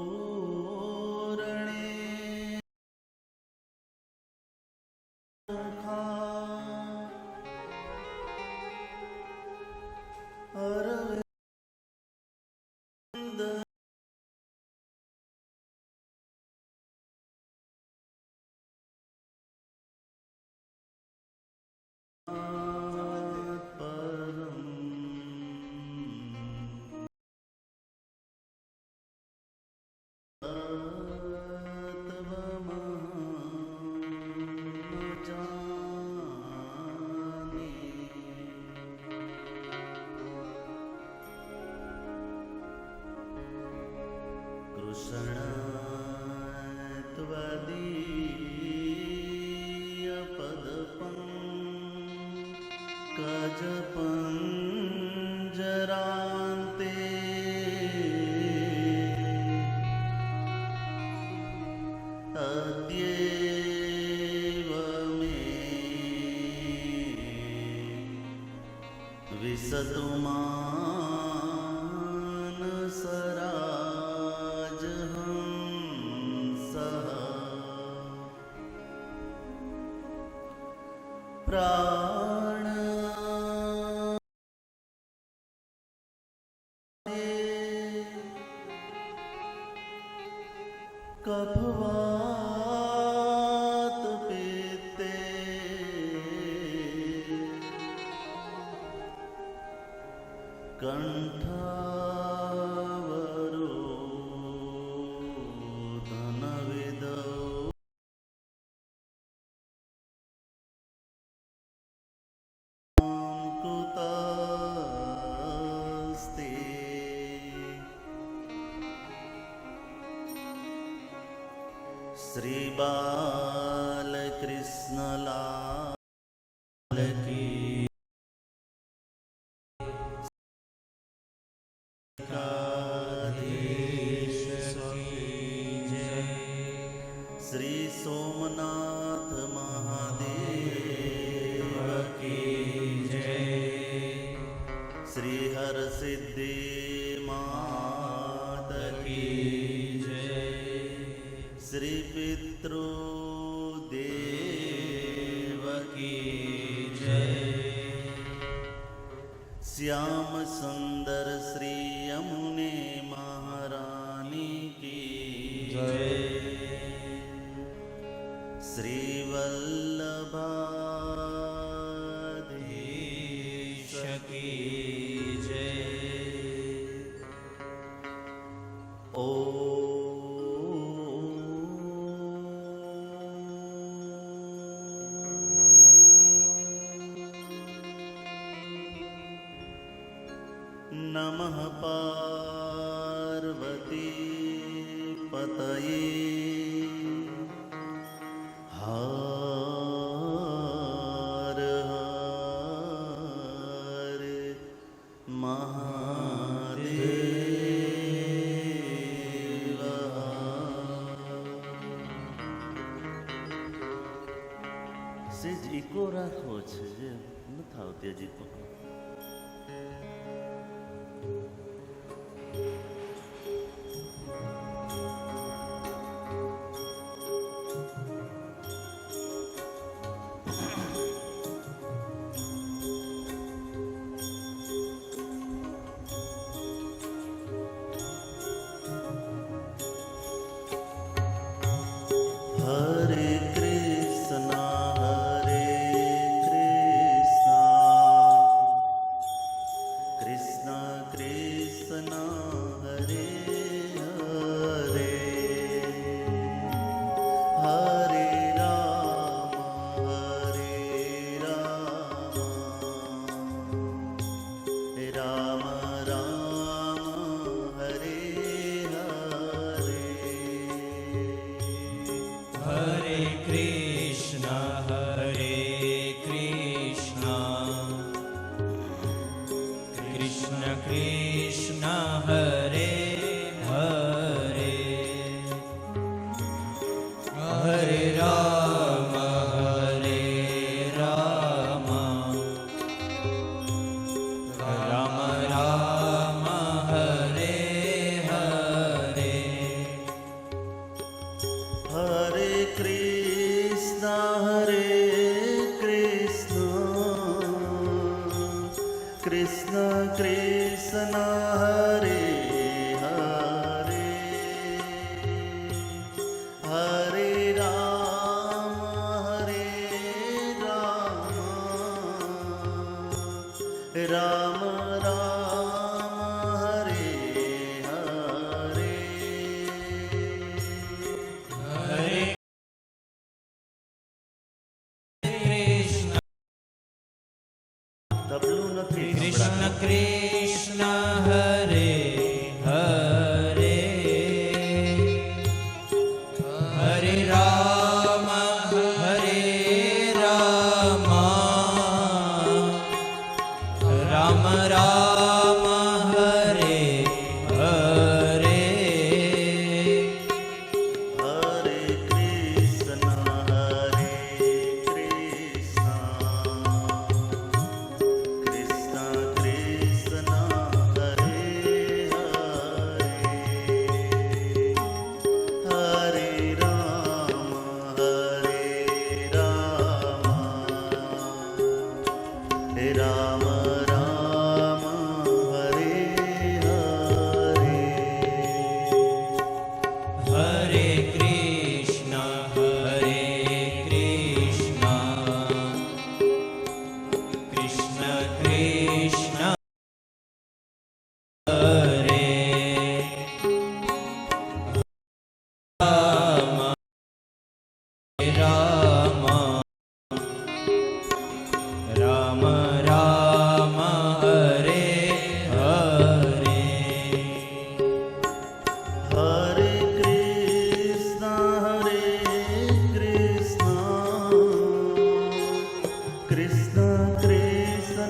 પૂરણે અરવિંદ કૃષ્ણત્વદીય પદપંકજપંજરાંતે અદ્યૈવ મે વિસતુ પ્રાણ કફવાત પિત્તે કંઠાવરોધનવિદો શ્રી બાલકૃષ્ણલાલ કી શ્રી સોમનાથ મહાદેવ કી જય શ્રી હરસિદ્ધિ માત કી જય શ્રી પિતૃદેવ કી જય શ્યામ સુંદર શ્રી યમુને મહારાની કી જય શ્રી વલ્લભાધીશ કી જય ઓ નમઃ પાર્વતી પતયે હર હર મહાદેવ સેજ ઇકો રાખવો છે જે નથી આવતી હજી તો હરે કૃષ્ણ कृष्ण कृष्ण हरे हरे हरे राम राम राम हरे हरे हरे कृष्ण તબલું નથી कृष्ण कृष्ण हरे हरे हरे राम राम राम हरे हरे હરે કૃષ્ણ કૃષ્ણ કૃષ્ણ હરે હરે હરે રામ રામ રામ હરે હરે हरे कृष्ण कृष्ण कृष्ण हरे राम राम राम राम हरे हरे हरे कृष्ण कृष्ण कृष्ण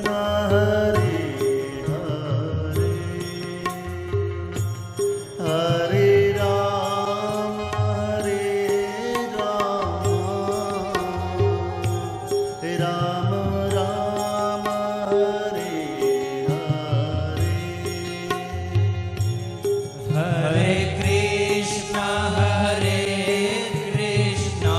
हरे हरे हरे राम राम राम हरे हरे हरे कृष्ण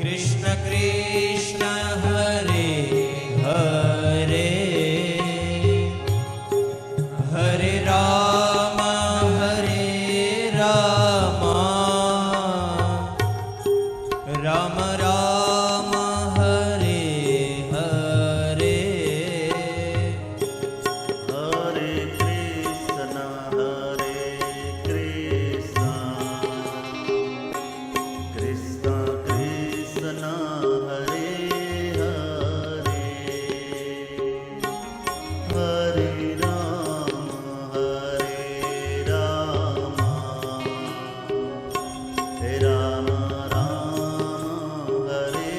कृष्ण कृष्ण हरे हरे हरे राम राम राम हरे हरे हरे कृष्ण कृष्ण कृष्ण हरे हरे हरे राम राम राम हरे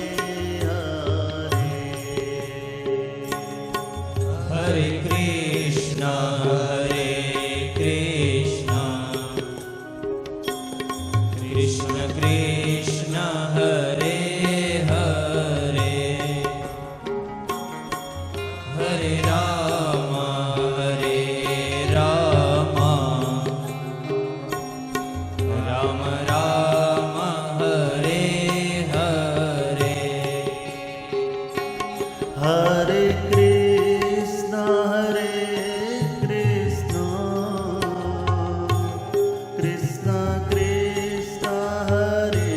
हरे हरे कृष्ण कृष्ण कृष्ण हरे हरे हरे राम राम राम हरे हरे हरे कृष्ण कृष्ण कृष्ण हरे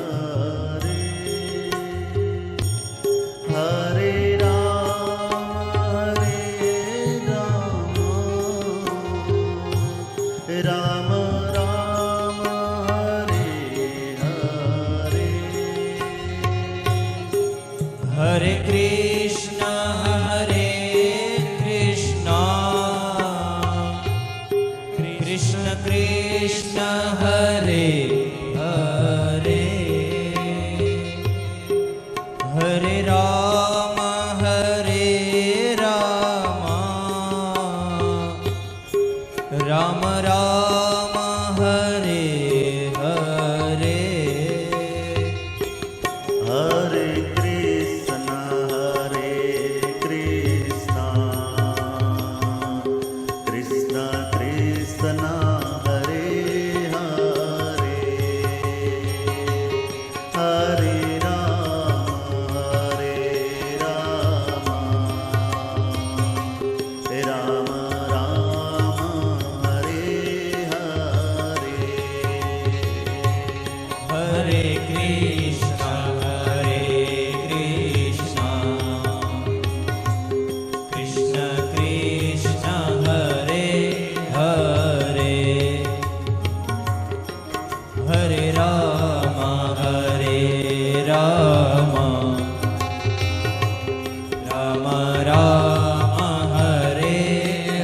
हरे हरे राम राम राम हरे हरे हरे कृष्ण कृष्ण कृष्ण हरे हरे हरे राम राम राम हरे हरे हरे कृष्ण રામ રામ હરે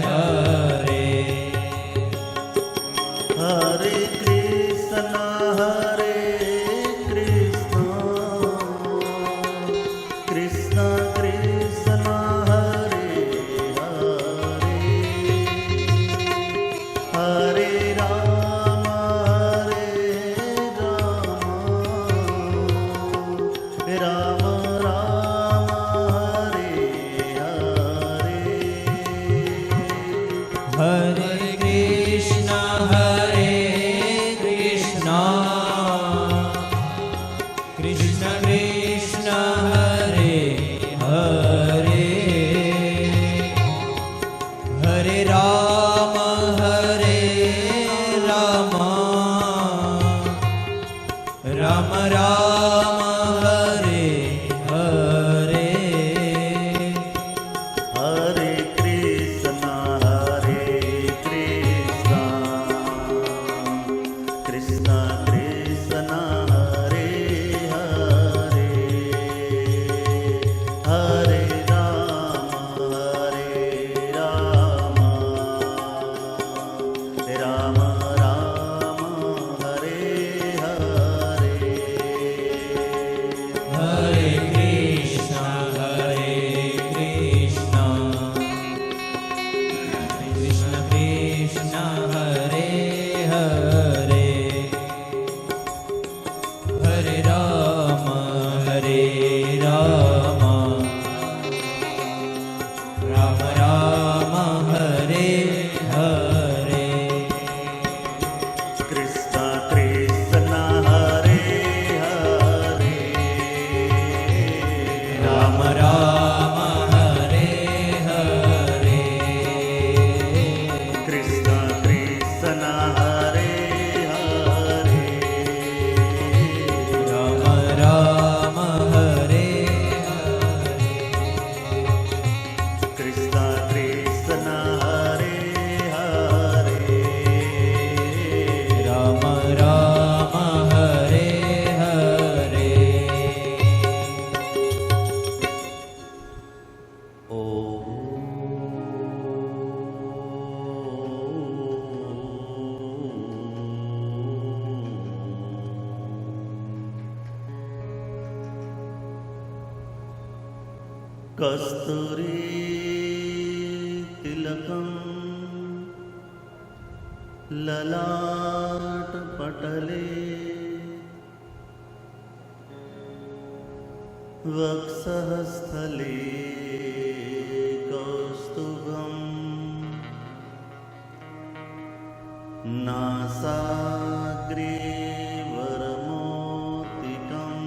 હરે હરે કૃષ્ણ કૃષ્ણ કૃષ્ણ હરે હરે હરે રામ રામ રામ હરે હરે હરે કૃષ્ણ કૃષ્ણ કૃષ્ણ હરે હરે હરે રામ રામ રામ હરે હરે હરે કૃષ્ણ કૃષ્ણ કૃષ્ણ હરે હરે હરે રામ રામ રામ રામ હરે હરે હરે કૃષ્ણ કૃષ્ણ કૃષ્ણ હરે હરે હરે રામ રામ રામ હરે હરે કૃષ્ણ કૃષ્ણ હરે હરે રામ રામ હરે હરે કૃષ્ણ કૃષ્ણ હરે હરે રામ રામ હરે કૃષ્ણ કૃષ્ણ હરે હરે રામ રામ હરે હરે કસ્તુરી તિલકમ લલાટ પટલે વક્ષઃસ્થલે કૌસ્તુભમ નાસાગ્રે વરમોતિકં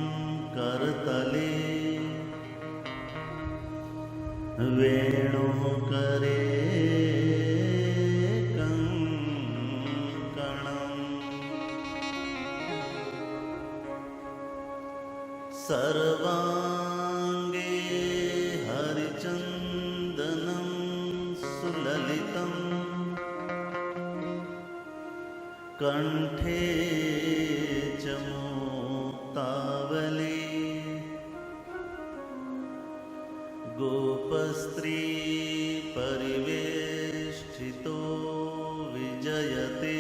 કરતલે વેણુકરે કંકણમ સર્વાંગે હરિચંદનમ સુલલિતમ કંઠે ચ મુક્તાવલી गोपस्त्री परिवेष्टितो विजयते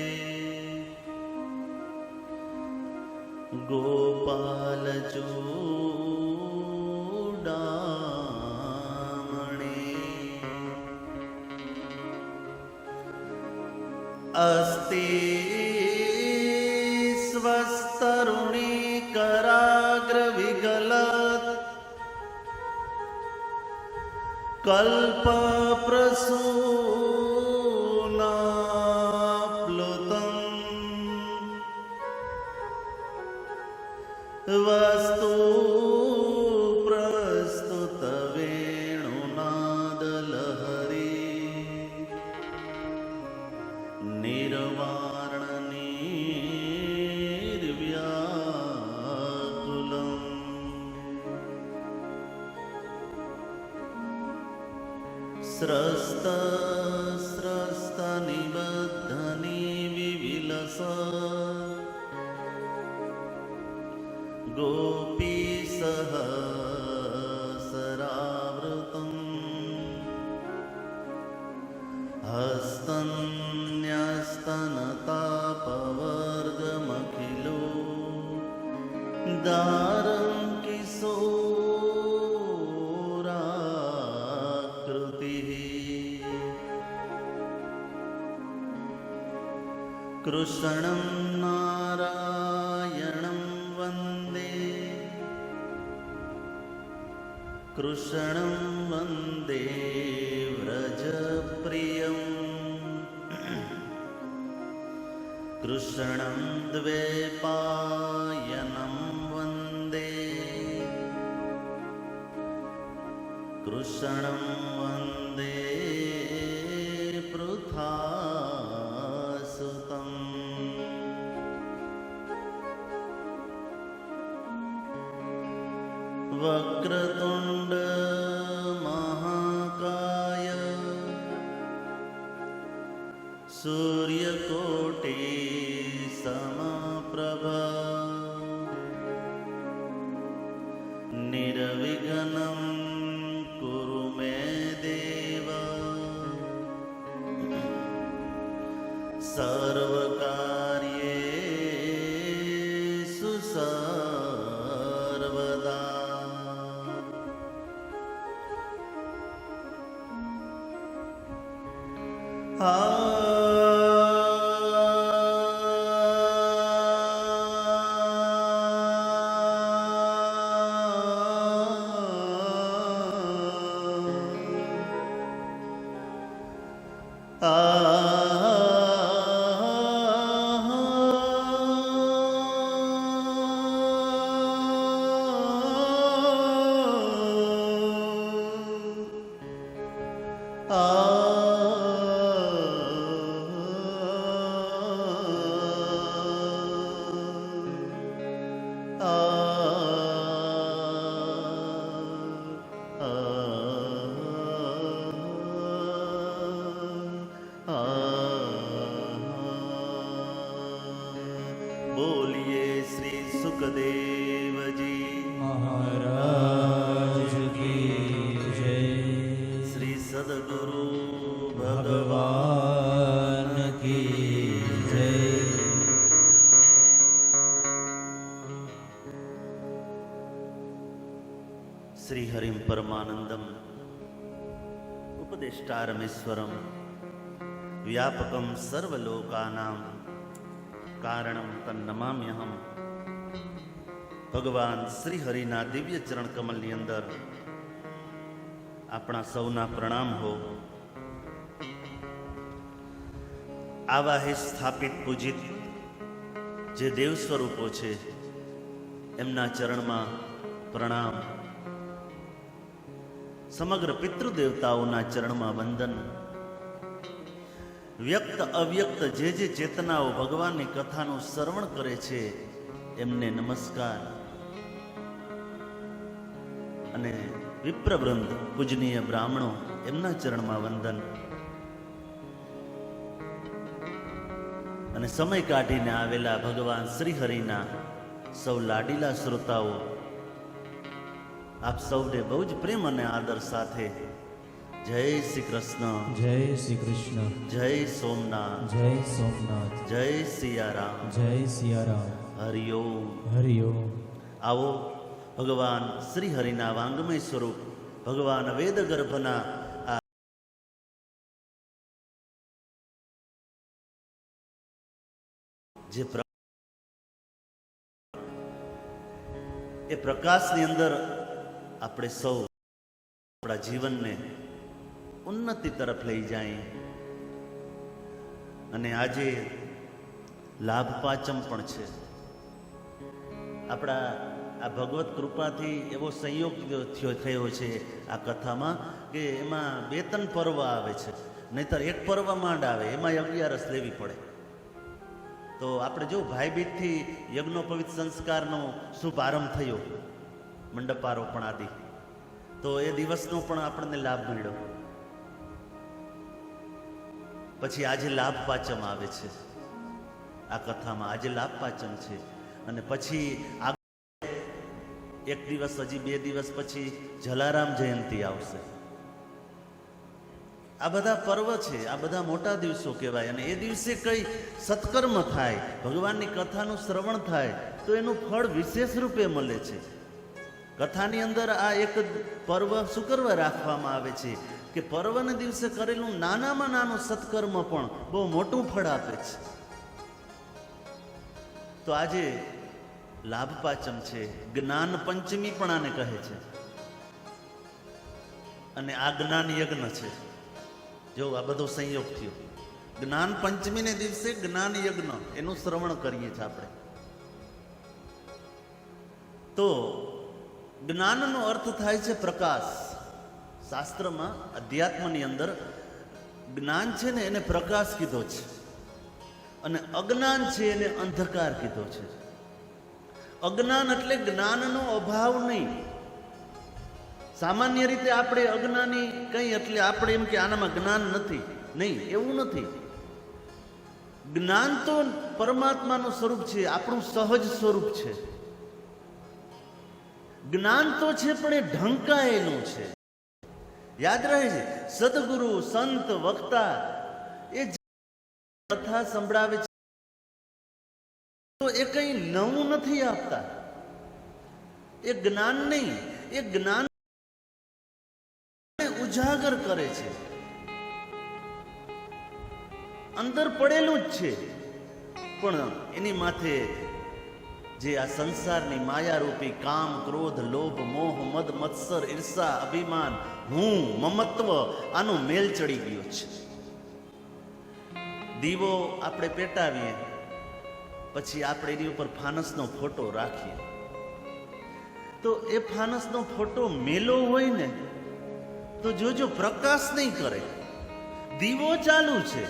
गोपालचूडामणि अस्ति स्वस्तरुणी कराग्रविगलत् कल्पप्रसूनाप्लुतम् वस्तु प्रस्तुतवेणुनादलहरी निर्वाणनिर्व्याकुलम् स्रस्तनिबद्धनि विविलस गोपीसहस्रावृतम् કૃષ્ણં નારાયણં વંદે કૃષ્ણં વંદે વ્રજપ્રિયં કૃષ્ણં દ્વૈપાયनं વંદે કૃષ્ણં વંદે પૃથાસુતં વક્રતુંડ મહાકાય સૂર્યકોટી સમપ્રભા નિર્વિઘ્नं કુરુ મે દેવ સર્વકાર્યેષુ સર્વદા. બોલીએ શ્રી સુખદેવજી મહારાજ કી જય. શ્રી સદગુરુ ભગવાન કી જય. શ્રી હરિમ પરમાનંદમ ઉપદેષ્ટારમેશ્વરમ વ્યાપકમ સર્વલોકાનામ કારણમ તન્નમામ્યહમ. ભગવાન શ્રી હરિના દિવ્ય ચરણ કમલની અંદર આપણા સૌના પ્રણામ હો. આવા હે સ્થાપિત પૂજિત જે દેવ સ્વરૂપો છે એમના ચરણમાં પ્રણામ. સમગ્ર પિતૃદેવતાઓના ચરણમાં વંદન. વ્યક્ત અવ્યક્ત જે ચેતનાઓ ભગવાનની કથાનું શ્રવણ કરે છે એમને નમસ્કાર. અને વિપ્રવૃંદ પૂજનીય બ્રાહ્મણો એમના ચરણમાં વંદન. અને સમય કાઢીને આવેલા ભગવાન શ્રી હરિના સૌ લાડીલા શ્રોતાઓ, આપ સૌને બહુ જ પ્રેમ અને આદર સાથે જય શ્રી કૃષ્ણ, જય શ્રી કૃષ્ણ, જય સોમનાથ, જય સોમનાથ, જય સિયારામ, જય સિયારામ. હરિઓમ. હરિઓમ. આવો ભગવાન શ્રી હરિના વાંગમય સ્વરૂપ ભગવાન વેદ ગર્ભના આ જે એ પ્રકાશની અંદર આપણે સૌ આપણા જીવનને ઉન્નતિ તરફ લઈ જાય. અને આજે લાભ પાંચમ પણ છે. આપણા આ ભગવત કૃપાથી એવો સંયોગ થયો છે આ કથામાં કે એમાં 2-3 પર્વ આવે છે, નહીતર એક પર્વ માંડ આવે, એમાં 11 લેવી પડે. તો આપણે જો ભાઈબીજથી યજ્ઞોપવિત સંસ્કારનો શુભ આરંભ થયો, મંડપારોપણ આદિ, તો એ દિવસનો પણ આપણને લાભ મળ્યો. પછી આજે લાભ પાંચમ આવે છે આ કથામાં. આજે લાભ પાંચમ છે. અને પછી એક દિવસ, હજી 2 દિવસ પછી જલારામ જયંતિ આવશે. આ બધા પર્વ છે, આ બધા મોટા દિવસો કહેવાય. અને એ દિવસે કઈ સત્કર્મ થાય, ભગવાનની કથાનું શ્રવણ થાય તો એનું ફળ વિશેષ રૂપે મળે છે. કથાની અંદર આ એક પર્વ શું કરવા રાખવામાં આવે છે કે પર્વના દિવસે કરેલું નાનામાં નાનું સત્કર્મ પણ બહુ મોટું ફળ આપે છે. તો આજે લાભ પાંચમ છે, જ્ઞાન પંચમી પણ આને કહે છે, અને આ જ્ઞાન યજ્ઞ છે. જો આ બધો સંયોગ થયો. જ્ઞાન પંચમીને દિવસે જ્ઞાન યજ્ઞ એનું શ્રવણ કરીએ છીએ આપણે. તો જ્ઞાનનો અર્થ થાય છે પ્રકાશ. શાસ્ત્રમાં અધ્યાત્મની અંદર જ્ઞાન છે ને એને પ્રકાશ કીધો છે, અને અજ્ઞાન છે એને અંધકાર કીધો છે. અજ્ઞાન એટલે જ્ઞાનનો અભાવ નહીં. સામાન્ય રીતે આપણે અજ્ઞાની કઈ એટલે આપણે એમ કે આનામાં જ્ઞાન નથી, નહીં, એવું નથી. જ્ઞાન તો પરમાત્માનું સ્વરૂપ છે, આપણું સહજ સ્વરૂપ છે. જ્ઞાન તો છે પણ એ ઢંકાયેલું છે. યાદ રહે છે, સદગુરુ સંત વક્તા એ કથા સંભળાવે છે તો એ કઈ નવું નથી આપતા. એ જ્ઞાન નહીં, એ જ્ઞાન ઉજાગર કરે છે, અંદર પડેલું જ છે. પણ એની માથે જે આ સંસારની માયારૂપી કામ, ક્રોધ, લોભ, મોહ, મદ, મત્સર, ઈર્ષા, અભિમાન, હું, મમત્વ, આનો મેલ ચડી ગયો છે. દીવો આપણે પેટાવીએ પછી આપણે એની ઉપર ફાનસનો ફોટો રાખીએ તો એ ફાનસનો ફોટો મેલો હોય ને તો જોજો પ્રકાશ નહીં કરે. દીવો ચાલુ છે.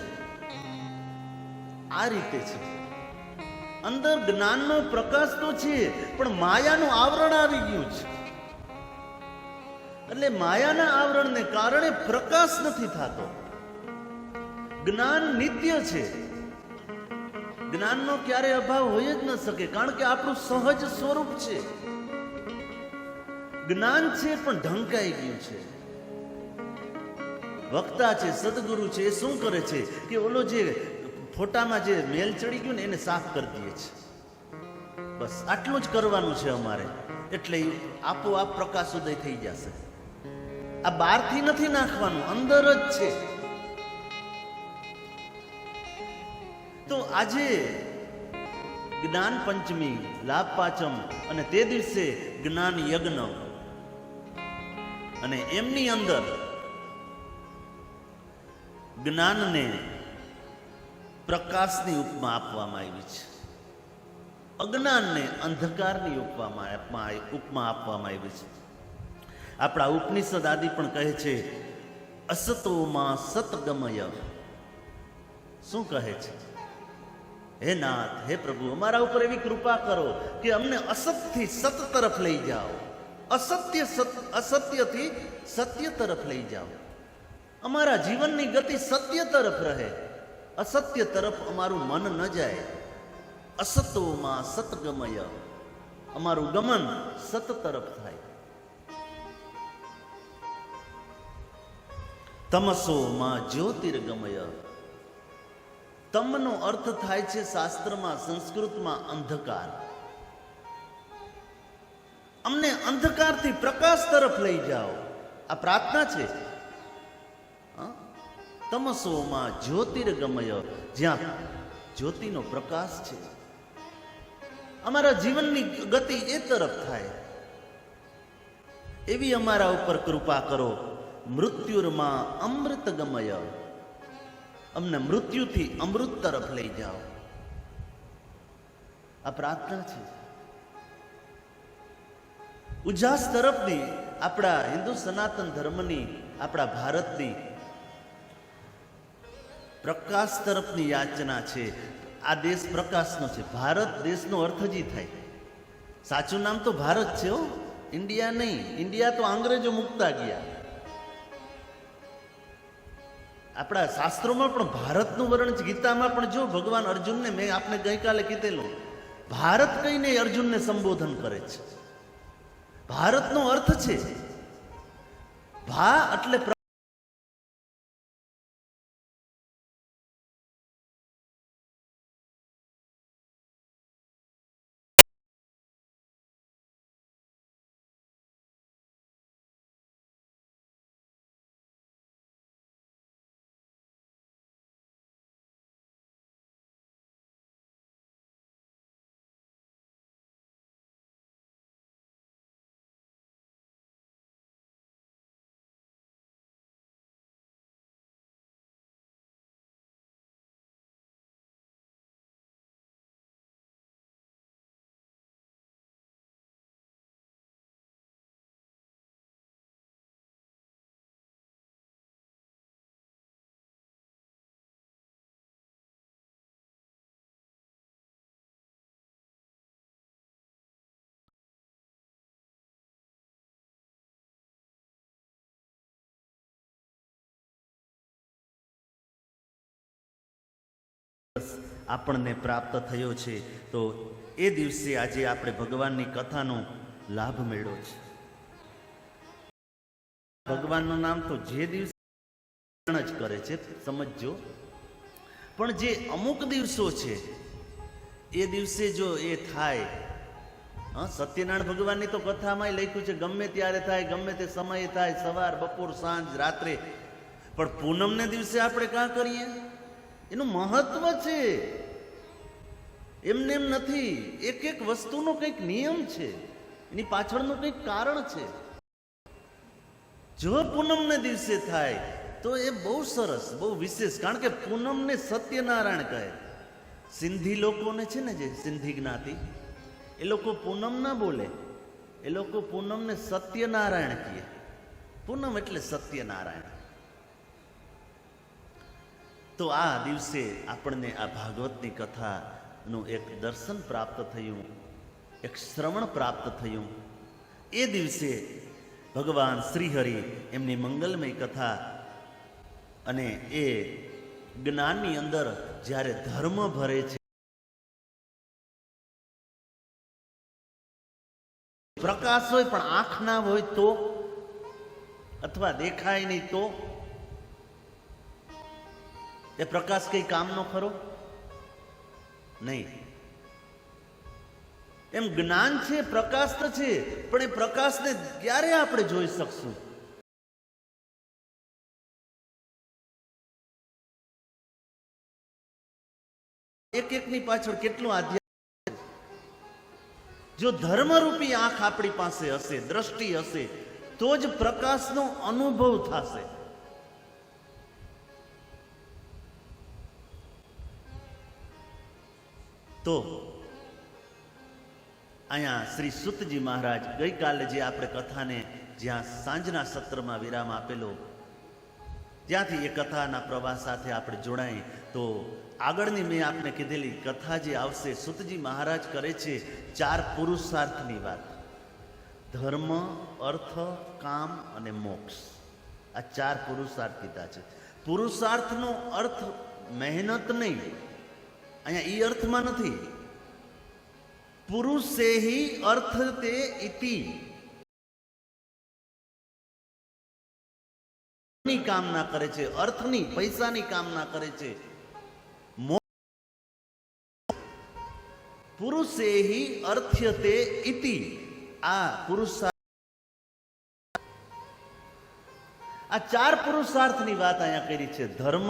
આ રીતે છે. અંદર જ્ઞાનનો પ્રકાશ તો છે પણ માયાનું આવરણ આવી ગયું છે. એટલે માયાના આવરણને કારણે પ્રકાશ નથી થતો. જ્ઞાન નિત્ય છે. જ્ઞાનનો ક્યારે અભાવ હોય જ ન શકે, કારણ કે આપણું સહજ સ્વરૂપ છે. જ્ઞાન છે પણ ઢંકાઈ ગયું છે. વક્તા છે, સદગુરુ છે, એ શું કરે છે કે ઓલો જે ફોટામાં જે મેલ ચડી ગયું ને એને સાફ કરી દે છે. બસ આટલું જ કરવાનું છે અમારે, એટલે આપોઆપ પ્રકાશ ઉદય થઈ જશે. આ બહારથી નથી નાખવાનું, અંદર જ છે. તો આજે જ્ઞાન પંચમી, લાભ પાંચમ, અને તે દિવસે જ્ઞાન યજ્ઞ, અને એમની અંદર જ્ઞાનને પ્રકાશની ઉપમા આપવામાં આવી છે, અજ્ઞાનને અંધકારની ઉપમા આપવામાં આવી છે. આપણા ઉપનિષદ આદિ પણ કહે છે, અસતોમાં સતગમય. શું કહે છે? હે નાથ, હે પ્રભુ, અમારા ઉપર એવી કૃપા કરો કે અમને અસતથી સત તરફ લઈ જાઓ, અસત્યથી સત્ય તરફ લઈ જાઓ. અમારા જીવનની ગતિ સત્ય તરફ રહે, અસત્ય તરફ અમારું મન ન જાય. અસતોમાં સતગમય, અમારું ગમન સત તરફ થાય. તમસોમાં જ્યોતિર્ગમય. તમનો અર્થ થાય છે શાસ્ત્રમાં, સંસ્કૃતમાં અંધકાર. અમને અંધકારથી પ્રકાશ તરફ લઈ જાઓ, આ પ્રાર્થના છે. તમસોમાં જ્યોતિર્ગમય, જ્યાં જ્યોતિનો પ્રકાશ છે, અમારા જીવનની ગતિ એ તરફ થાય એવી અમારા ઉપર કૃપા કરો. મૃત્યુર્માં અમૃતગમય, અમને મૃત્યુથી અમૃત તરફ લઈ જાઓ. આ પ્રાર્થના છે. ઉજાસ તરફની, આપણા હિન્દુ સનાતન ધર્મની, આપણા ભારતની પ્રકાશ તરફની યાચના છે. આ દેશ પ્રકાશનો છે. ભારત દેશનો અર્થ જ થાય. સાચું નામ તો ભારત છે, હો, ઇન્ડિયા નહીં. ઇન્ડિયા તો અંગ્રેજો મુકતા ગયા. આપણા શાસ્ત્રોમાં પણ ભારતનું વર્ણન છે. ગીતામાં પણ જો ભગવાન અર્જુનને, મેં આપને ગઈકાલે કીધેલું, ભારત કહીને અર્જુનને સંબોધન કરે છે. ભારતનો અર્થ છે ભા એટલે આપણને પ્રાપ્ત થયો છે. તો એ દિવસે આજે આપણે ભગવાનની કથાનો લાભ મેળવ્યો છે. ભગવાનનું નામ તો જે દિવસે જ કરે છે, સમજજો. પણ જે અમુક દિવસો છે એ દિવસે જો એ થાય, સત્યનારાયણ ભગવાનની તો કથામાં લખ્યું છે ગમે ત્યારે થાય, ગમે તે સમયે થાય, સવાર, બપોર, સાંજ, રાત્રે. પણ પૂનમને દિવસે આપણે કાં કરીએ? એનું મહત્વ છે, એમને એમ નથી. એક એક વસ્તુનો કંઈક નિયમ છે, એની પાછળનું કંઈક કારણ છે. જો પૂનમને દિવસે થાય તો એ બહુ સરસ, બહુ વિશેષ. કારણ કે પૂનમને સત્યનારાયણ કહે. સિંધી લોકોને છે ને, જે સિંધી જ્ઞાતિ, એ લોકો પૂનમ ના બોલે, એ લોકો પૂનમને સત્યનારાયણ કહે. પૂનમ એટલે સત્યનારાયણ. તો આ દિવસે આપણને આ ભાગવતની કથાનું એક દર્શન પ્રાપ્ત થયું, એક શ્રવણ પ્રાપ્ત થયું. એ દિવસે ભગવાન શ્રીહરિ એમની મંગલમય કથા અને એ જ્ઞાનની અંદર જ્યારે ધર્મ ભરે છે, પ્રકાશ હોય પણ આંખ ના હોય તો, અથવા દેખાય નહીં તો, એ પ્રકાશ કઈ કામનો ખરો? નહીં. એમ જ્ઞાન છે, પ્રકાશ તો છે, પણ એ પ્રકાશને ક્યારે આપણે જોઈ શકશું? એક એકની પાછળ કેટલું આધ્યાત્મ. જો ધર્મરૂપી આંખ આપણી પાસે હશે, દ્રષ્ટિ હશે, તો જ પ્રકાશનો અનુભવ થશે. તો અહીંયા શ્રી સુતજી મહારાજ ગઈકાલે જે આપણે કથાને જ્યાં સાંજના સત્રમાં વિરામ આપેલો, ત્યાંથી એ કથાના પ્રવાહ સાથે આપણે જોડાય. તો આગળની મેં આપને કીધેલી કથા જે આવશે, સુતજી મહારાજ કરે છે 4 પુરુષાર્થની વાત. ધર્મ, અર્થ, કામ અને મોક્ષ. આ 4 પુરુષાર્થ કીધા છે. પુરુષાર્થનો અર્થ મહેનત નહીં, અહીંયા ઈ અર્થમાં નથી. પુરુષેહી અર્થ તે ઇતિ, ની કામના કરે છે, અર્થની, પૈસાની કામના કરે છે. પુરુષેહી અર્થ્યતે ઇતિ, આ પુરુષાર્થ. આ 4 પુરુષાર્થની વાત અહીંયા કરી છે. ધર્મ,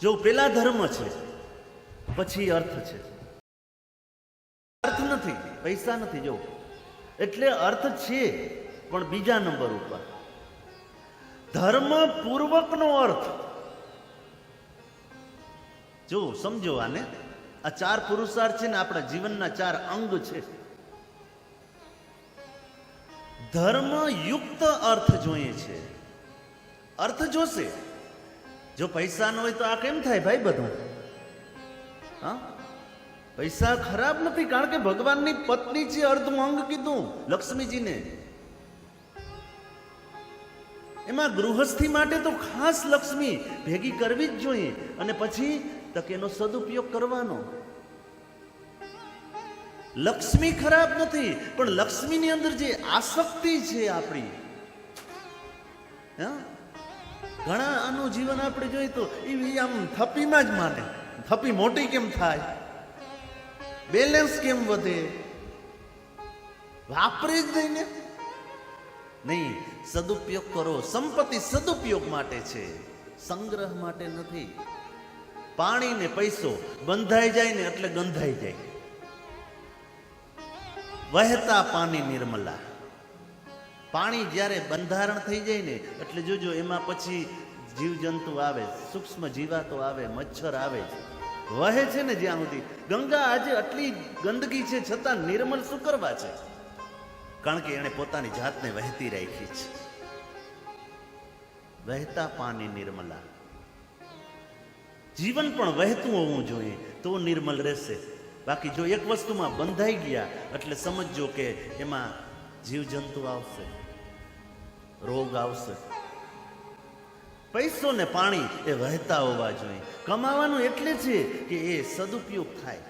જો પેલા ધર્મ છે, પછી અર્થ છે. અર્થ નથી, પૈસા નથી. જો એટલે અર્થ છે પણ બીજા નંબર ઉપર. ધર્મ પૂર્વકનો અર્થ. જો સમજો આને, આ 4 પુરુષાર્થ છે ને, આપણા જીવનના 4 અંગ છે. ધર્મ યુક્ત અર્થ જોઈએ છે. અર્થ જોશે. જો પૈસા ન હોય તો આ કેમ થાય ભાઈ બધું? હા, પૈસા ખરાબ નથી, કારણ કે ભગવાનની પત્ની છે, અર્ધું અંગ કીધું લક્ષ્મીજીને. એમાં ગૃહસ્થી માટે તો ખાસ લક્ષ્મી ભેગી કરવી જ જોઈએ, અને પછી તક એનો સદુપયોગ કરવાનો. લક્ષ્મી ખરાબ નથી, પણ લક્ષ્મીની અંદર જે આસક્તિ છે આપણી, ઘણા આનું જીવન આપણે જોઈએ તો એ આમ થપ્પીમાં જ માને. થપ્પી મોટી કેમ થાય, બેલેન્સ કેમ વધે, વાપરે જ નહીં ને. નહીં, સદુપયોગ કરો. સંપત્તિ સદુપયોગ માટે છે, સંગ્રહ માટે નથી. પાણી ને પૈસો બંધાઈ જાય ને એટલે ગંધાઈ જાય. વહેતા પાણી નિર્મલા. પાણી જ્યારે બંધારણ થઈ જાય ને એટલે જોજો એમાં પછી જીવજંતુ આવે, સૂક્ષ્મ જીવાતો આવે, મચ્છર આવે, વહે છે ને જ્યાં સુધી. ગંગા આજે આટલી ગંદકી છે છતાં નિર્મલ શું કરવા છે? કારણ કે એણે પોતાની જાતને વહેતી રાખી છે. વહેતા પાણી નિર્મલા. જીવન પણ વહેતું હોવું જોઈએ તો નિર્મલ રહેશે. બાકી જો એક વસ્તુમાં બંધાઈ ગયા એટલે સમજજો કે એમાં જીવજંતુ આવશે, રોગ આવશે. પૈસો ને પાણી એ વહેતા હોવા જોઈએ. કમાવાનું એટલે છે કે એ સદુપયોગ થાય.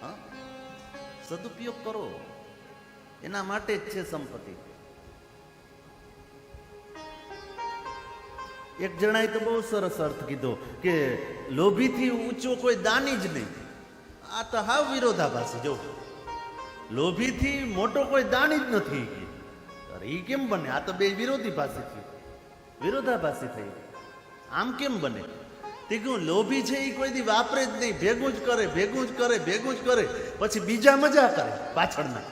હા, સદુપયોગ કરો, એના માટે જ છે સંપત્તિ. એક જણાએ તો બહુ સરસ અર્થ કીધો કે લોભીથી ઊંચો કોઈ દાની જ નહીં. આ તો હાવ વિરોધાભાસી. જો, લોભીથી મોટો કોઈ દાની જ નથી. અરે એ કેમ બને? આ તો બે વિરોધાભાસી થયું, વિરોધાભાસી થઈ. આમ કેમ બને? તે કહું, લોભી છે એ કોઈ દી વાપરે જ નહીં, ભેગું જ કરે, ભેગું જ કરે, ભેગું જ કરે, પછી બીજા મજા કરે પાછળના.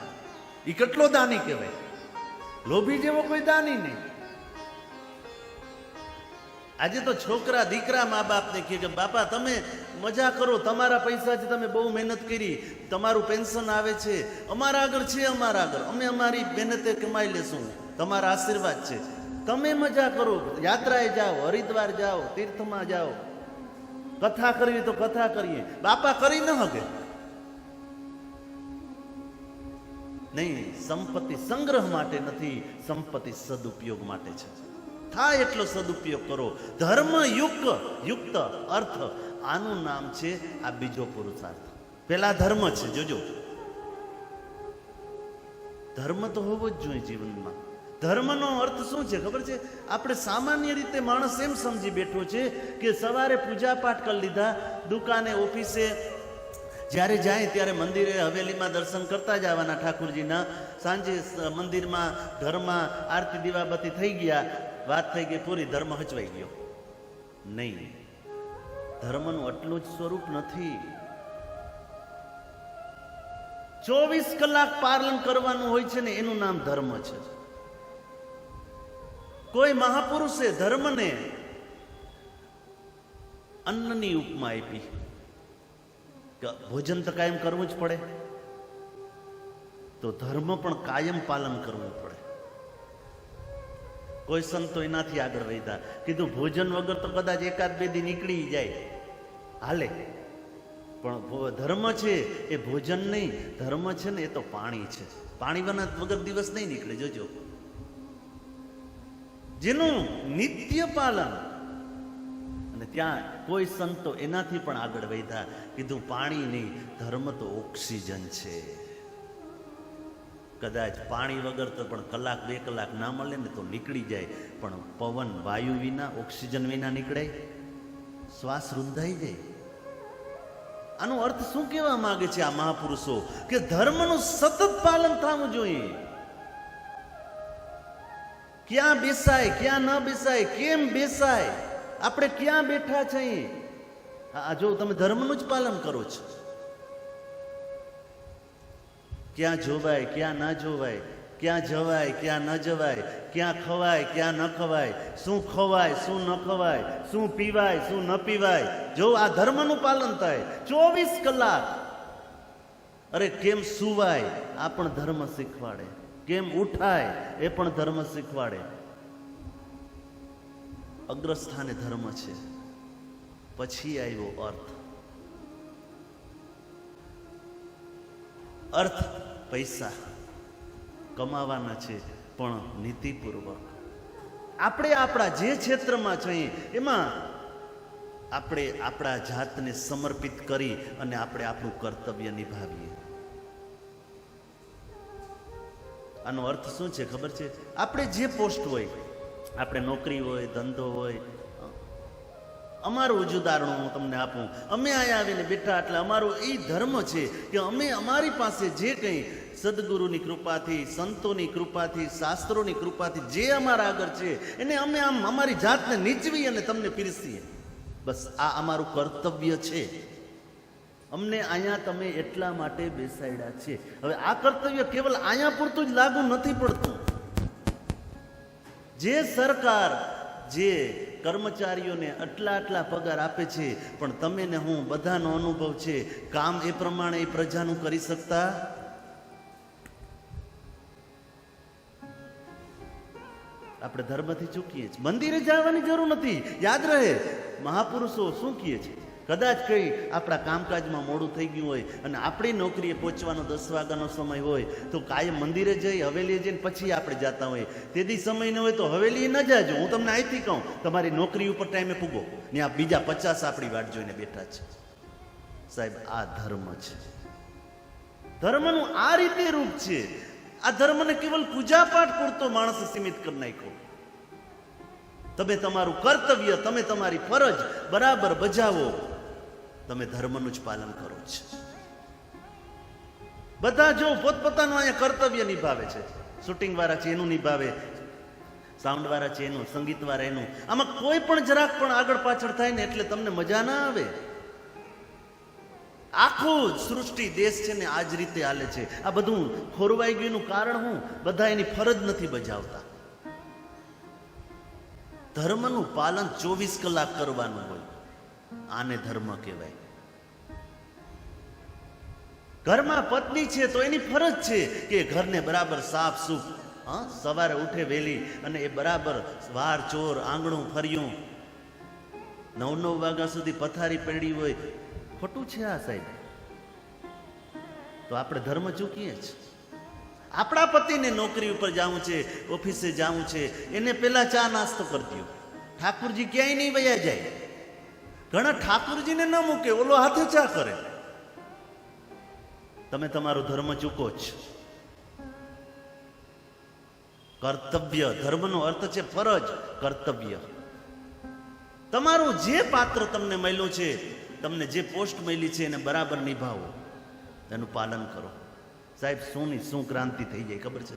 એ કેટલો દાની કહેવાય? લોભી જેવો કોઈ દાની નહીં. આજે તો છોકરા દીકરા મા બાપને કહે કે બાપા તમે મજા કરો, તમારા પૈસાથી તમે બહુ મહેનત કરી, તમારું પેન્શન આવે છે, અમારા આગળ છે, અમારા આગળ, અમે અમારી મહેનતે કમાઈ લેશું, તમારા આશીર્વાદ છે, તમે મજા કરો, યાત્રાએ જાઓ, હરિદ્વાર જાઓ, તીર્થમાં જાઓ, કથા કરવી તો કથા કરીએ. બાપા કરી ન શકે. નહીં, સંપત્તિ સંગ્રહ માટે નથી, સંપત્તિ સદુપયોગ માટે છે. થાય એટલો સદુપયોગ કરો. ધર્મ યુક્ત અર્થ, આનું નામ છે આ બીજો પુરુષાર્થ. પેલા ધર્મ છે. જોજો, ધર્મ તો હોવો જ જોઈએ જીવનમાં. ધર્મનો અર્થ શું છે ખબર છે? આપણે સામાન્ય રીતે માણસ એમ સમજી બેઠો છે કે સવારે પૂજા પાઠ કરી લીધા, દુકાને ઓફિસે જ્યારે જાય ત્યારે મંદિરે હવેલીમાં દર્શન કરતા જવાના ઠાકુરજીના, સાંજે મંદિરમાં ઘરમાં આરતી દીવાબત્તી થઈ ગયા, વાત થઈ ગઈ પૂરી, ધર્મ હચવાઈ ગયો. નહીં, ધર્મનું આટલું જ સ્વરૂપ નથી. 24 કલાક પાલન કરવાનું હોય છે ને, એનું નામ ધર્મ છે. કોઈ મહાપુરુષે ધર્મને અન્નની ઉપમા આપી. ભોજન તો કાયમ કરવું જ પડે, તો ધર્મ પણ કાયમ પાલન કરવું પડે. કોઈ સંતો એનાથી આગળ વધ્યા, કીધું ભોજન વગર તો કદાચ એકાદ બે દી નીકળી જાય, હાલે, પણ ધર્મ છે એ ભોજન નહીં, ધર્મ છે ને એ તો પાણી છે. પાણી વગર દિવસ નહીં નીકળે. જોજો, જેનું નિત્ય પાલન. અને ત્યાં કોઈ સંતો એનાથી પણ આગળ વધ્યા, કીધું પાણી નહીં, ધર્મ તો ઓક્સિજન છે. કદાચ પાણી વગર તો પણ કલાક બે કલાક ના મળે ને તો નીકળી જાય, પણ પવન વાયુ વિના, ઓક્સિજન વિના નીકળે? શ્વાસ રૂંધાઈ જાય. આનો અર્થ શું કહેવા માંગે છે આ મહાપુરુષો? કે ધર્મનું સતત પાલન થવું જોઈએ. ક્યાં બેસાય, ક્યાં ન બેસાય, કેમ બેસાય, આપણે ક્યાં બેઠા છીએ, આ જો તમે ધર્મનું જ પાલન કરો છો. ક્યાં જોવાય, ક્યાં ના જોવાય, ક્યાં જવાય, ક્યાં ન જવાય, ક્યાં ખવાય, ક્યાં ન ખવાય, શું ખવાય, શું ન ખવાય, શું પીવાય, શું ન પીવાય, જો આ ધર્મનું પાલન થાય 24 કલાક. અરે કેમ સુવાય, આ પણ ધર્મ શીખવાડે. કેમ ઉઠાય, એ પણ ધર્મ શીખવાડે. અગ્રસ્થાને ધર્મ છે, પછી આવ્યો અર્થ. અર્થ પૈસા કમાવાના છે, પણ નીતિપૂર્વક. આપણે આપણા જે ક્ષેત્રમાં છીએ એમાં આપણે આપણા જાતને સમર્પિત કરી અને આપણે આપણું કર્તવ્ય નિભાવીએ. આનો અર્થ શું છે ખબર છે? આપણે જે પોસ્ટ હોય, આપણે નોકરી હોય, ધંધો હોય, અમારું જ ઉદાહરણ હું તમને આપું. અમે અહીંયા આવીને બેઠા એટલે અમારું એ ધર્મ છે કે અમે અમારી પાસે જે કંઈ સદગુરુની કૃપાથી, સંતોની કૃપાથી, શાસ્ત્રોની કૃપાથી જે અમારા આગળ છે એને અમે આમ અમારી જાતને નીચવી અને તમને પીરસીએ. બસ આ અમારું કર્તવ્ય છે. અમને અહીંયા તમે એટલા માટે બેસાડ્યા છે. હવે આ કર્તવ્ય કેવલ અહીંયા પૂરતું જ લાગુ નથી પડતું. જે સરકાર જે કર્મચારીઓને આટલા પગાર આપે છે, પણ તમે ને હું બધાનો અનુભવ છે, કામ એ પ્રમાણે એ પ્રજાનું કરી શકતા. આપણે ધર્મથી ચૂકીએ છીએ. મંદિરે જવાની જરૂર નથી. યાદ રહે, મહાપુરુષો શું કહે છે? કદાચ કંઈ આપણા કામકાજમાં મોડું થઈ ગયું હોય અને આપણી નોકરીએ પહોંચવાનો 10 વાગ્યાનો સમય હોય તો કાયમ મંદિરે જઈ હવેલીએ જઈને પછી આપણે જતા હોઈએ. તેથી સમય ન હોય તો હવેલીએ ન જાજો. હું તમને અહીંથી કહું, તમારી નોકરી ઉપર ટાઈમે પૂગો. ને આ બીજા 50 આપણી વાટ જોઈને બેઠા છે. સાહેબ, આ ધર્મ છે. ધર્મનું આ રીતે રૂપ છે. આ ધર્મને કેવલ પૂજાપાઠ પૂરતો માણસે સીમિત કરી નાખ્યો. તમે તમારું કર્તવ્ય, તમે તમારી ફરજ બરાબર બજાવો, તમે ધર્મનું જ પાલન કરો છો. બધા જો પોતપોતાનું અહીંયા કર્તવ્ય નિભાવે છે. શૂટિંગ વાળા છે એનું નિભાવે, સાઉન્ડ વાળા છે એનું, સંગીત વાળા એનું. આમાં કોઈ પણ જરાક પણ આગળ પાછળ થાય ને એટલે તમને મજા ના આવે. આખું સૃષ્ટિ દેશ છે ને આ જ રીતે હાલે છે. આ બધું ખોરવાઈ ગયુંનું કારણ હું? બધા એની ફરજ નથી બજાવતા. ધર્મનું પાલન 24 કલાક કરવાનું હોય, આને ધર્મ કહેવાય. ઘરમાં પત્ની છે તો એની ફરજ છે કે ઘરને બરાબર સાફ સૂફ, સવારે ઉઠે વહેલી અને એ બરાબર વાર ચોર આંગણું ફર્યું, 9 વાગ્યા સુધી પથારી પડી હોય. ખોટું છે આ સાહેબ? તો આપણે ધર્મ ચૂકીએ છીએ. આપણા પતિને નોકરી ઉપર જવું છે, ઓફિસે જવું છે, એને પેલા ચા નાસ્તો કરી દો. ઠાકુરજી ક્યાંય નહીં વયા જાય. ઘણા ઠાકુરજીને ન મૂકે, ઓલો હાથે ચા કરે. તમે તમારો ધર્મ ચૂકો છો. કર્તવ્ય, ધર્મનો અર્થ છે ફરજ, કર્તવ્ય. તમારું જે પાત્ર તમને મળ્યું છે, તમને જે પોસ્ટ મળી છે એને બરાબર નિભાવો, એનું પાલન કરો. સાહેબ, શું ક્રાંતિ થઈ જાય ખબર છે?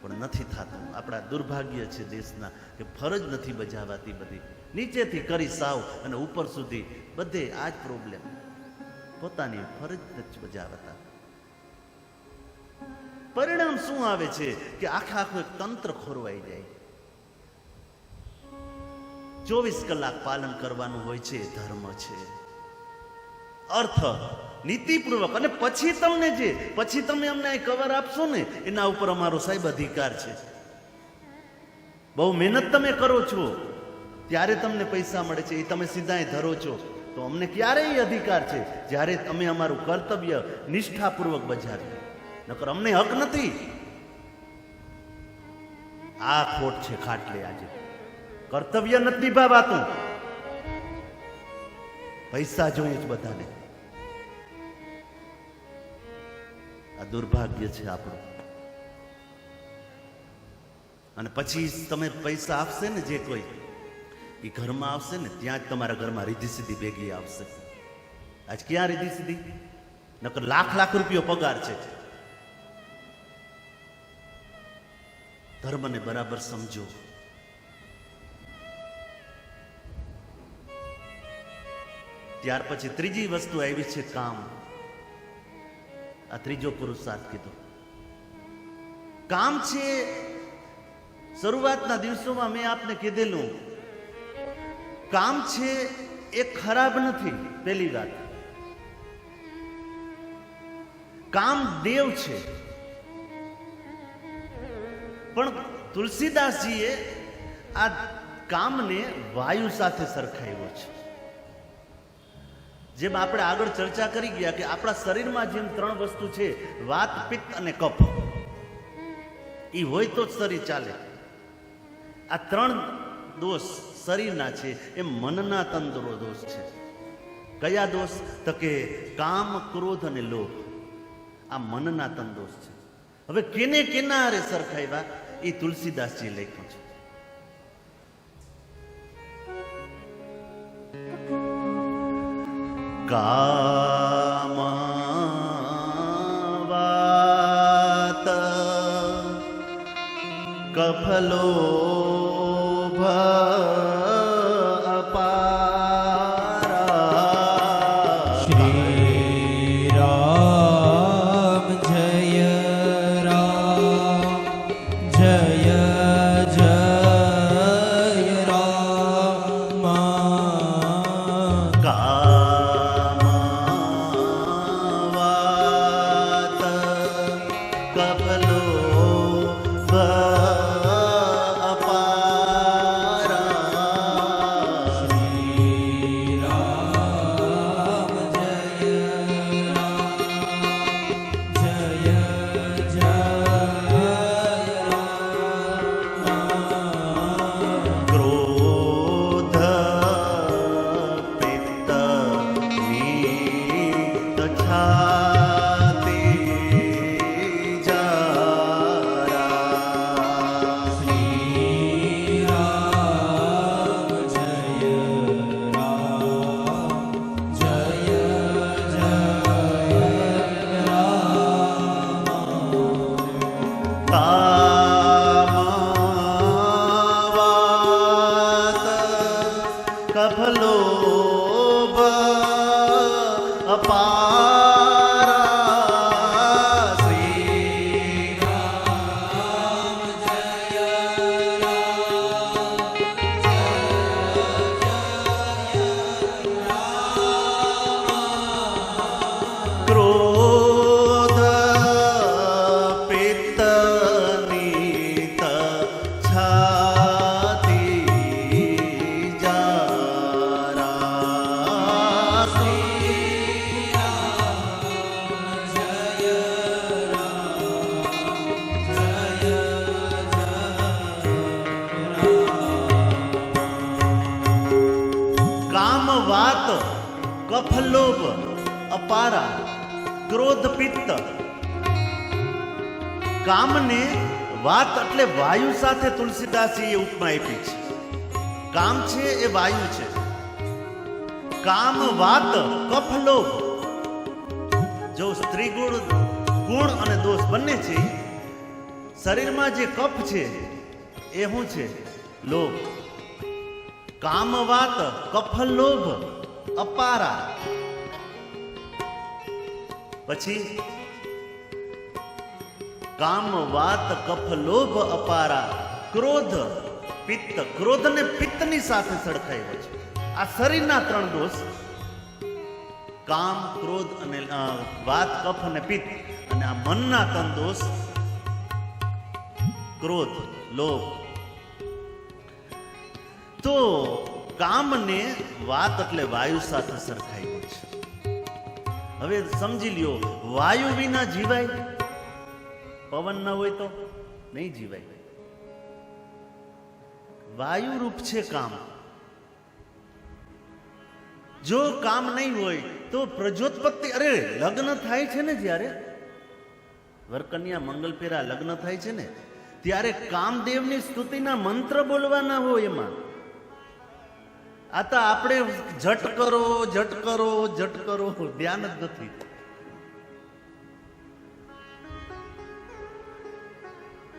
પણ નથી થતું. આપણા દુર્ભાગ્ય છે દેશના કે ફરજ નથી બજાવાતી. બધી નીચેથી કરી સાવ અને ઉપર સુધી બધે આ જ પ્રોબ્લેમ. પોતાની ફરજ નથી બજાવતા. પરિણામ શું આવે છે કે આખું એક તંત્ર ખોરવાઈ જાય. 24 કલાક પાલન કરવાનું હોય છે, ધર્મ છે. અર્થ નીતિપૂર્વક. અને પછી તમે અમને કવર આપશો ને, એના ઉપર અમારો સાહેબ અધિકાર છે. બહુ મહેનત તમે કરો છો ત્યારે તમને પૈસા મળે છે, એ તમે સીધા ધરો છો. તો અમને ક્યારેય અધિકાર છે જ્યારે અમે અમારું કર્તવ્ય નિષ્ઠાપૂર્વક બજાવીએ. નકર અમને હક નથી. આ ખોટ છે ખાટલે. આજે કર્તવ્ય નથી નિભાવાતું, પૈસા જોઈએ જ બધાને. આ દુર્ભાગ્ય છે આપણું. અને પછી તમે પૈસા આપશે ને, જે કોઈ એ ઘરમાં આવશે ને, ત્યાં જ તમારા ઘરમાં રીધી સીધી ભેગી આવશે. આજ ક્યાં રીધી સીધી? નકર લાખ રૂપિયો પગાર છે. ધર્મને બરાબર સમજો. ત્યાર પછી ત્રીજી વસ્તુ આવી છે કામ. આ ત્રીજો પુરુષાર્થ કીધો. કામ છે. શરૂઆતના દિવસોમાં મેં આપને કીધેલું, કામ છે એ ખરાબ નથી. પહેલી વાત, કામ દેવ છે. પણ તુલસીદાસજીએ આ કામને વાયુ સાથે સરખાવ્યો છે. જેમ આપણે આગળ ચર્ચા કરી ગયા કે આપણા શરીરમાં જેમ 3 વસ્તુ છે, વાત, પિત્ત અને કફ, એ હોય તો જ શરીર ચાલે. આ 3 દોષ શરીરના છે, એ મનના તંદુરો દોષ છે. કયા દોષ? તો કે કામ, ક્રોધ અને લોભ. આ મનના તન દોષ છે. હવે કેને કેના હારે સરખાવ્યા એ તુલસીદાસજી લખ્યું છે. કામ વાત કફલો કફ લોભ અપારા ક્રોધ પિત્ત. કામને વાત એટલે વાયુ સાથે તુલસીદાસજીએ ઉપમા આપી છે. કામ છે એ વાયુ છે. કામ વાત કફ લોભ. જો સ્ત્રી ગુણ અને દોષ બંને છે, શરીરમાં જે કફ છે એ શું છે? લોભ. કામ વાત કફ લોભ અપારા. પછી કામ વાત કફ લોભ અપારા ક્રોધ પિત્ત. ક્રોધ ને પિત્તની સાથે સળખાયો છે. આ શરીરના 3 દોષ, કામ, ક્રોધ અને વાત, કફ અને પિત્ત. અને આ મનના 3 દોષ, ક્રોધ, લોભ. તો કામને વાત એટલે વાયુ સાથે સરખાયો છે. હવે સમજી લ્યો, વાયુ વિના જીવાય? પવન ન હોય તો નહીં જીવાય. વાયુ રૂપ છે કામ. જો કામ નહીં હોય તો પ્રજોત્પત્તિ, અરે લગ્ન થાય છે ને, જ્યારે વરકન્યા મંગલપેરા લગ્ન થાય છે ને, ત્યારે કામદેવની સ્તુતિના મંત્ર બોલવાના હોય એમાં. આ તો આપણે જટ કરો જટ કરો જટ કરો, ધ્યાન જ નથી.